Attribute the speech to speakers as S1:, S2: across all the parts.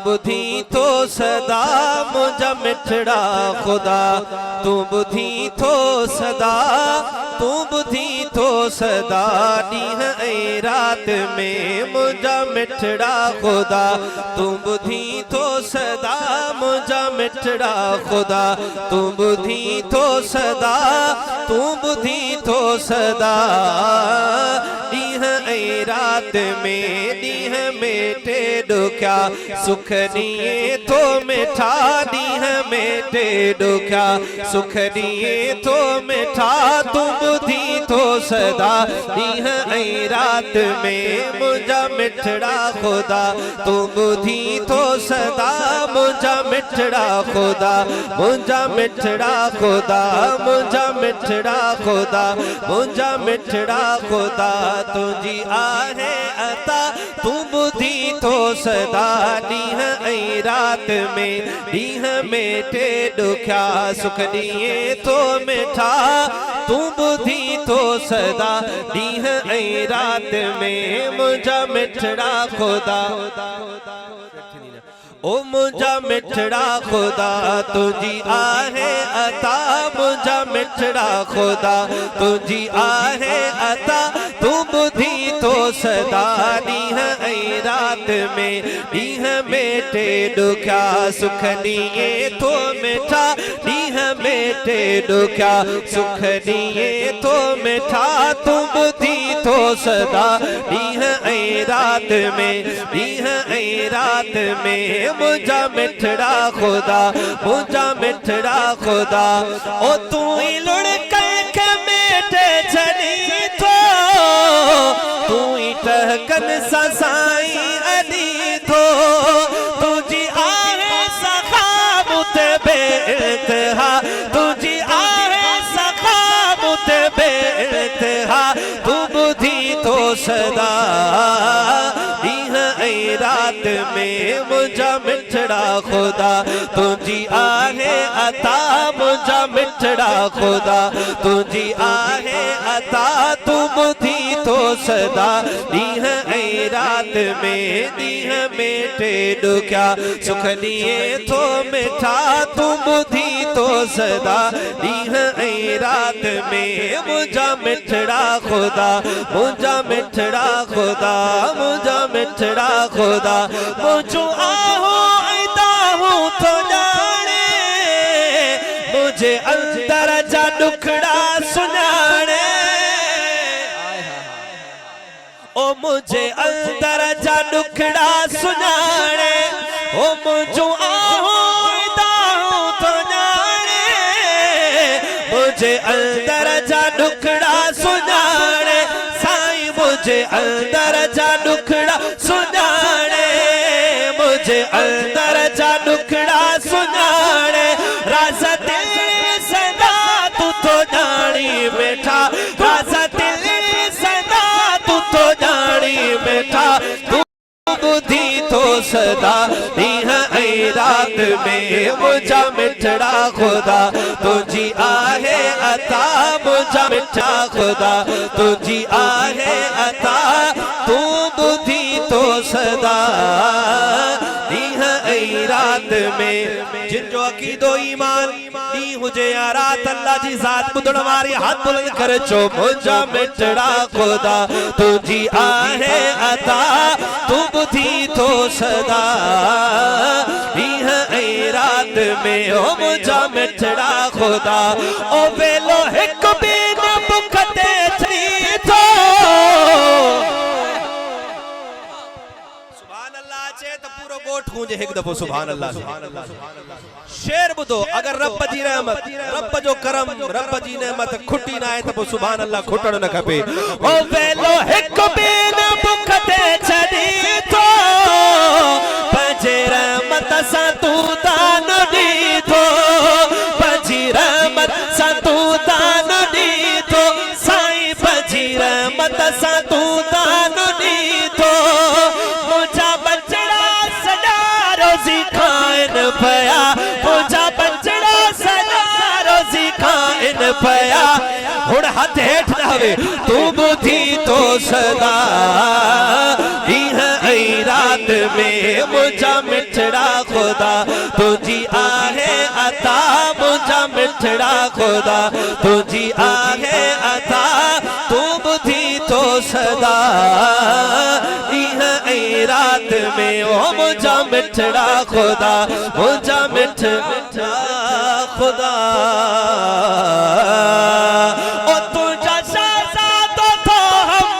S1: बुधी थो सदा मुंहिंजा मिठड़ा खुदा, तू बुधी थो सदा, तू बुधी थो सदा, ॾींहं ऐं राति में मुंहिंजा मिठड़ा खुदा, तू बुधी थो सदा मुंहिंजा मिठड़ा खुदा, तू बुधी थो सदा, तू बुधी थो सदा, ॾींहं ऐं राति में, ॾींहं में टे ॾुखिया सुख ॾींहं थो मिठा, ॾींहं में टे ॾुखिया सुख ॾींहं थो मिठा, तू बुधी थो सदा, ॾींहं ऐं राति में मुंहिंजा मिठड़ा खुदा, तू बुधी थो सदा मुंहिंजा मिठड़ा खुदा, मुंहिंजा मिठड़ा खुदा, मुंहिंजा मिठड़ा खुदा, मुंहिंजा मिठड़ा खुदा, तुंहिंजी आहे अता, तू बुधी थो सदा, ॾींहं ऐं राति में, ॾींहं में टे ॾुखिया सुख ॾींहं थो मिठा, तू बुधी थो सदा, ॾींहं ऐं राति में मुंहिंजा मिठड़ा खुदा, ओ मुंहिंजा मिठड़ा खुदा, तुंहिंजी आहे अता, मुंहिंजा मिठड़ा खुदा, तुंहिंजी आहे अता, तू बुधी थो सदा, ॾींहं ऐं राति में, ॾींहं में टे ॾुखिया सुख ॾींहं थो मिठा, ॾींहं में टे ॾुखिया सुख ॾींहं थो मिठा, तू बुधी थो सदा, ॾींहं ऐं राति में, ॾींहं ऐं राति में मुंहिंजा मिठड़ा खुदा, मुंहिंजा मिठड़ा खुदा, ओ तू ई लुड़कनि खे मेटे छॾी थो, तू ई टहकनि सां साईं अॾी थो, तुंहिंजी आहे सखावत बेइंतिहा, तुंहिंजी आहे सखावत बेइंतिहा, तू बुधी थो सदा, ॾींहं ऐं राति में मुंहिंजा मिठड़ा खुदा, तुंहिंजी आहे अता, मुंहिंजा मिठड़ा खुदा, तुंहिंजी आहे अता, तू बुधी थो सदा, ॾींहं ऐं राति में, ॾींहं में टे ॾुखिया सुख ॾींहं थो मिठा, तू बुधी थो सदा, ॾींहं ऐं राति में मुंहिंजा मिठड़ा खुदा, मुंहिंजा मिठड़ा खुदा, मुंहिंजा मिठड़ा खुदा, मुंहिंजो आहूं ऐं ताहूं थो ॼाणे, मुंहिंजे अंदर जा ॾुखड़ा सुञाणे, ओ मुंहिंजे अंदर जा ॾुखड़ा सुञाणे, ओ मुंहिंजो आहूं ऐं ताहूं थो ॼाणे, मुंहिंजे अंदर जा ॾुखड़ा सुञाणे, साईं मुंहिंजे अंदर जा ॾुखड़ा सुञाणे, मुंहिंजे अंदर जा ॾुखड़ा सुञाणे, राज़ दिल सदा तू थो ॼाणी वेठा, राज़ दिल सदा तू थो ॼाणी वेठा, तू बुधी थो सदा, ॾींहं ऐं राति में मुंहिंजा मिठड़ा खुदा, तुंहिंजी आहे अता, मुंहिंजा मिठड़ा खुदा, तुंहिंजी आहे अता, तू बुधी थो सदा, ॾींहं ऐं राति में, जिनजो अक़ीदो ईमान ॾींहुं हुजे या राति, अल्लाह जी ज़ात ॿुधण वारी हथ बुलंद करे चओ, मुंहिंजा मिठड़ा खुदा, तुंहिंजी आहे अता, तू बुधी थो सदा, ॾींहं ऐं राति में, ओ मुंहिंजा मिठड़ा खुदा, ओ वेलो हिकु बि न बुख ते थी थो, सुभान अल्लाह अचे त पूरो गोठ गूंजे हिकु दफ़ो सुभान अल्लाह, शेर ॿुधो, अगर रब जी रहमत, रब जो करम, रब जी नेमत खुटी ना आहे त पोइ सुभान अल्लाह खुटण न खपे, ओ वेलो हिकु बि न बुख ते छॾी थो, पंहिंजे रहमत सां तू दान ॾी थो, पंहिंजी रहमत सां तू दान ॾी थो, साईं पंहिंजी रहमत सां तू दान ॾी थो, मुंहिंजा बचड़ा सॼा रोज़ी खाइनि पिया, मुंहिंजा बचड़ा सॼा रोज़ी खाइनि पिया, हुण हथ हेठि न हवे, तू बुधी थो सदा, ॾींहं रात में मुझा मिठड़ा खुदा तुझी आहे अता मुझा मिठड़ा खुदा तुझी आहे अता तू बुधी तो सदा रात में ओ मुझा मिठड़ा खुदा मुझा मिठड़ा खुदा ओ तुझा शाहज़ादो तो हम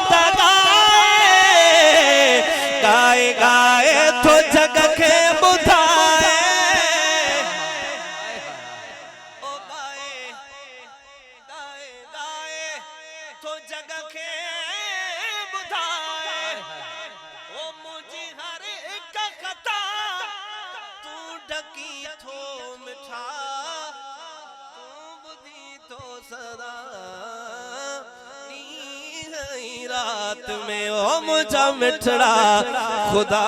S1: गाए गाए तो जग के बुधाए ओ गाए गाए गाए तो जग के बुधाए ओ मुझी हर एक कथा तू ढकी थो मिठा तू बुधी तो सदा रात में ओ मुझा मिठड़ा खुदा